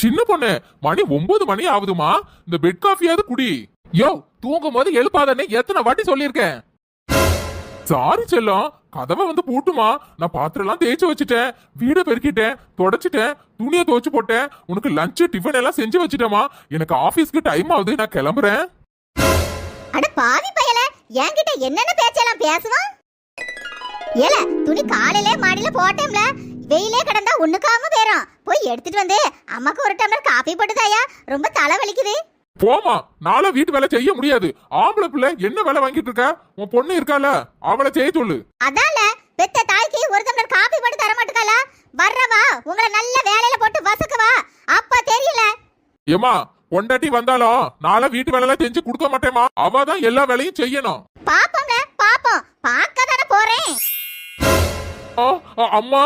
சின்ன பொண்ணு, மணி 9 மணி ஆகுதுமா. இந்த பெட் காஃபியாவது குடி. யோ, தூங்கும் போது எழுப்பாதன்னு எத்தனை வாட்டி சொல்லியிருக்கேன். சாரி செல்லம், கதவை வந்து பூட்டுமா. நான் பாத்திரம் எல்லாம் தேய்ச்சி வச்சுட்டேன், வீடை பெருக்கிட்டேன், தொடச்சிட்டேன், துணியை துவைச்சு போட்டேன், உனக்கு லஞ்சு டிஃபன் எல்லாம் செஞ்சு வச்சுட்டேமா. எனக்கு ஆபீஸ்க்கு டைம் ஆகுது, நான் கிளம்புறேன். அட பாவி பயல, என்கிட்ட என்னென்ன பேச்செல்லாம் பேசுவான். ஏல, துணி காலையிலே மாடியில போட்டேம்ல, வெயிலே கடந்தா உண்ணுக்காம போயிரும். போய் எடுத்துட்டு வந்து அம்மாக்கு ஒரு டம்ளர் காபி போட்டுதாயா, ரொம்ப தலை வலிக்குது. போமா, நாளை வீட்டு வேலை செய்ய முடியாது. ஆம்பளை பிள்ளை என்ன வேலை வாங்கிட்டு இருக்க? உன் பொண்ணு இருக்கால, அவளை செய்ய சொல்லு. அதால பெத்த தாய்க்கு ஒரு டம்ளர் காபி போட்டு தர மாட்டேங்கல. வர்றவா உங்களை நல்ல வேலையில போட்டு வசக்குவா, அப்ப தெரியல. ஏமா, பொண்டாட்டி வந்தாலும் நாளை வீட்டு வேலை எல்லாம் செஞ்சு கொடுக்க மாட்டேமா. அவ தான் எல்லா வேலையும் செய்யணும். பாப்போங்க, பாப்போம், பார்க்க தானே போறேன். அம்மா.